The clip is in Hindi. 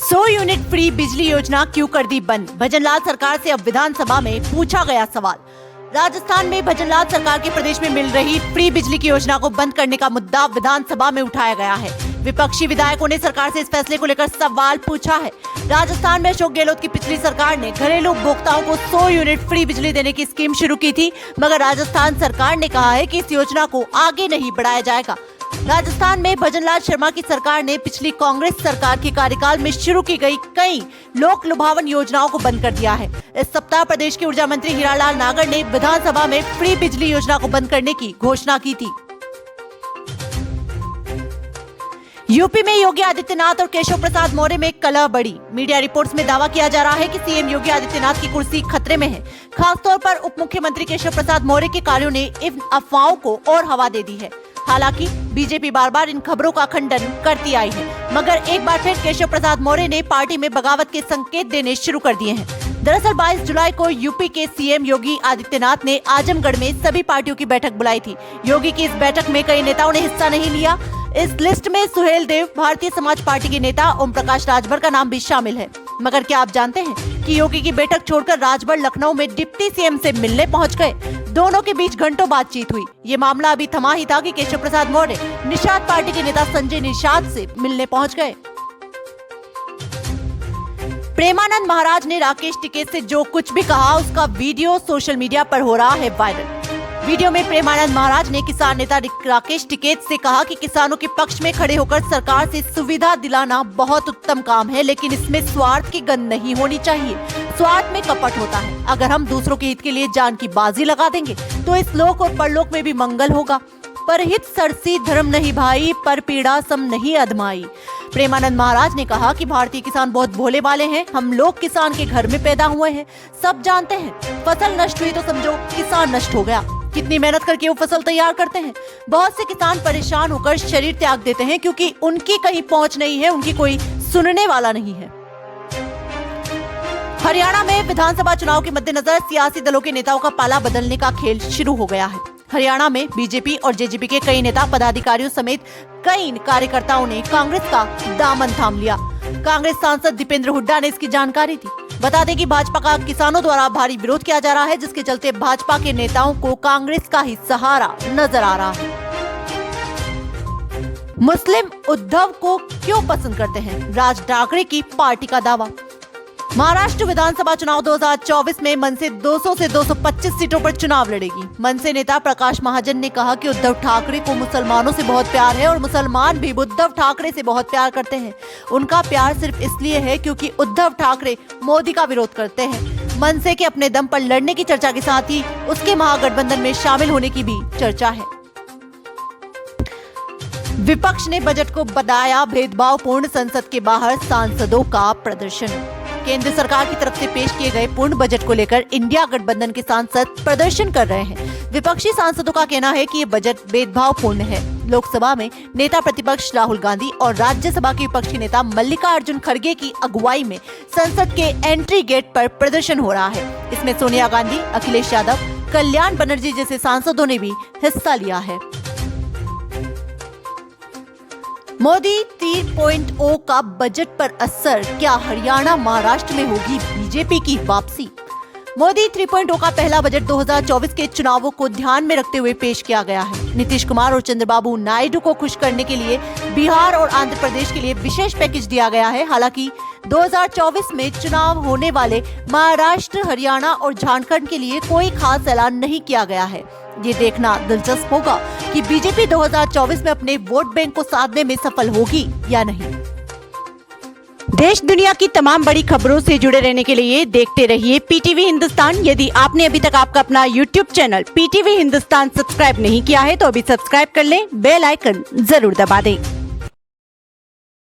100 यूनिट फ्री बिजली योजना क्यों कर दी बंद? भजनलाल सरकार से अब विधानसभा में पूछा गया सवाल। राजस्थान में भजनलाल सरकार के प्रदेश में मिल रही फ्री बिजली की योजना को बंद करने का मुद्दा विधानसभा में उठाया गया है। विपक्षी विधायकों ने सरकार से इस फैसले को लेकर सवाल पूछा है। राजस्थान में अशोक गहलोत की पिछली सरकार ने घरेलू उपभोक्ताओं को 100 यूनिट फ्री बिजली देने की स्कीम शुरू की थी, मगर राजस्थान सरकार ने कहा है कि इस योजना को आगे नहीं बढ़ाया जाएगा। राजस्थान में भजनलाल शर्मा की सरकार ने पिछली कांग्रेस सरकार के कार्यकाल में शुरू की गई कई लोक लुभावन योजनाओं को बंद कर दिया है। इस सप्ताह प्रदेश के ऊर्जा मंत्री हीरालाल नागर ने विधानसभा में फ्री बिजली योजना को बंद करने की घोषणा की थी। यूपी में योगी आदित्यनाथ और केशव प्रसाद मौर्य में कलह बढ़ी। मीडिया रिपोर्ट्स में दावा किया जा रहा है कि सीएम योगी आदित्यनाथ की कुर्सी खतरे में है। खासतौर पर उप मुख्यमंत्री केशव प्रसाद मौर्य के कार्यों ने इन अफवाहों को और हवा दे दी है। हालांकि बीजेपी बार बार इन खबरों का खंडन करती आई है, मगर एक बार फिर केशव प्रसाद मौर्य ने पार्टी में बगावत के संकेत देने शुरू कर दिए हैं। दरअसल 22 जुलाई को यूपी के सीएम योगी आदित्यनाथ ने आजमगढ़ में सभी पार्टियों की बैठक बुलाई थी। योगी की इस बैठक में कई नेताओं ने हिस्सा नहीं लिया। इस लिस्ट में सुहेल देव, भारतीय समाज पार्टी के नेता ओम प्रकाश राजभर का नाम भी शामिल है। मगर क्या आप जानते हैं कि योगी की बैठक छोड़कर राजभर लखनऊ में डिप्टी सीएम से मिलने पहुंच गए। दोनों के बीच घंटों बातचीत हुई। ये मामला अभी थमा ही था कि केशव प्रसाद मौर्य निषाद पार्टी के नेता संजय निषाद से मिलने पहुंच गए। प्रेमानंद महाराज ने राकेश टिकैत से जो कुछ भी कहा, उसका वीडियो सोशल मीडिया पर हो रहा है वायरल। वीडियो में प्रेमानंद महाराज ने किसान नेता राकेश टिकैत से कहा कि किसानों के पक्ष में खड़े होकर सरकार से सुविधा दिलाना बहुत उत्तम काम है, लेकिन इसमें स्वार्थ की गंध नहीं होनी चाहिए। स्वार्थ में कपट होता है। अगर हम दूसरों के हित के लिए जान की बाजी लगा देंगे तो इस लोक और परलोक में भी मंगल होगा। परहित सरसी धर्म नहीं भाई, पर पीड़ा सम नहीं अधमाई। प्रेमानंद महाराज ने कहा कि भारतीय किसान बहुत भोले भाले हैं। हम लोग किसान के घर में पैदा हुए हैं, सब जानते हैं। फसल नष्ट हुई तो समझो किसान नष्ट हो गया। कितनी मेहनत करके वो फसल तैयार करते हैं। बहुत से किसान परेशान होकर शरीर त्याग देते हैं क्योंकि उनकी कहीं पहुंच नहीं है, उनकी कोई सुनने वाला नहीं है। हरियाणा में विधानसभा चुनाव के मद्देनजर सियासी दलों के नेताओं का पाला बदलने का खेल शुरू हो गया है। हरियाणा में बीजेपी और जेजेपी के कई नेता पदाधिकारियों समेत कई कार्यकर्ताओं ने कांग्रेस का दामन थाम लिया। कांग्रेस सांसद दीपेंद्र हुड्डा ने इसकी जानकारी दी। बता दें कि भाजपा का किसानों द्वारा भारी विरोध किया जा रहा है, जिसके चलते भाजपा के नेताओं को कांग्रेस का ही सहारा नजर आ रहा है। मुस्लिम उद्धव को क्यों पसंद करते हैं? राज ठाकरे की पार्टी का दावा। महाराष्ट्र विधानसभा चुनाव 2024 में मनसे 200 से 225 सीटों पर चुनाव लड़ेगी। मनसे नेता प्रकाश महाजन ने कहा कि उद्धव ठाकरे को मुसलमानों से बहुत प्यार है और मुसलमान भी उद्धव ठाकरे से बहुत प्यार करते हैं। उनका प्यार सिर्फ इसलिए है क्योंकि उद्धव ठाकरे मोदी का विरोध करते हैं। मनसे के अपने दम पर लड़ने की चर्चा के साथ ही उसके महागठबंधन में शामिल होने की भी चर्चा है। विपक्ष ने बजट को बताया भेदभावपूर्ण, संसद के बाहर सांसदों का प्रदर्शन। केंद्र सरकार की तरफ से पेश किए गए पूर्ण बजट को लेकर इंडिया गठबंधन के सांसद प्रदर्शन कर रहे हैं। विपक्षी सांसदों का कहना है कि ये बजट भेदभावपूर्ण है। लोकसभा में नेता प्रतिपक्ष राहुल गांधी और राज्यसभा के विपक्षी नेता मल्लिकार्जुन खड़गे की अगुवाई में संसद के एंट्री गेट पर प्रदर्शन हो रहा है। इसमें सोनिया गांधी, अखिलेश यादव, कल्याण बनर्जी जैसे सांसदों ने भी हिस्सा लिया है। मोदी 3.0 का बजट पर असर, क्या हरियाणा महाराष्ट्र में होगी बीजेपी की वापसी? मोदी 3.0 का पहला बजट 2024 के चुनावों को ध्यान में रखते हुए पेश किया गया है। नीतीश कुमार और चंद्रबाबू नायडू को खुश करने के लिए बिहार और आंध्र प्रदेश के लिए विशेष पैकेज दिया गया है। हालांकि 2024 में चुनाव होने वाले महाराष्ट्र, हरियाणा और झारखंड के लिए कोई खास ऐलान नहीं किया गया है। ये देखना दिलचस्प होगा कि बीजेपी 2024 में अपने वोट बैंक को साधने में सफल होगी या नहीं। देश दुनिया की तमाम बड़ी खबरों से जुड़े रहने के लिए देखते रहिए पीटीवी हिंदुस्तान। यदि आपने अभी तक आपका अपना YouTube channel PTV Hindustan subscribe नहीं किया है तो अभी सब्सक्राइब कर लें, बेल आइकन जरूर दबा दें।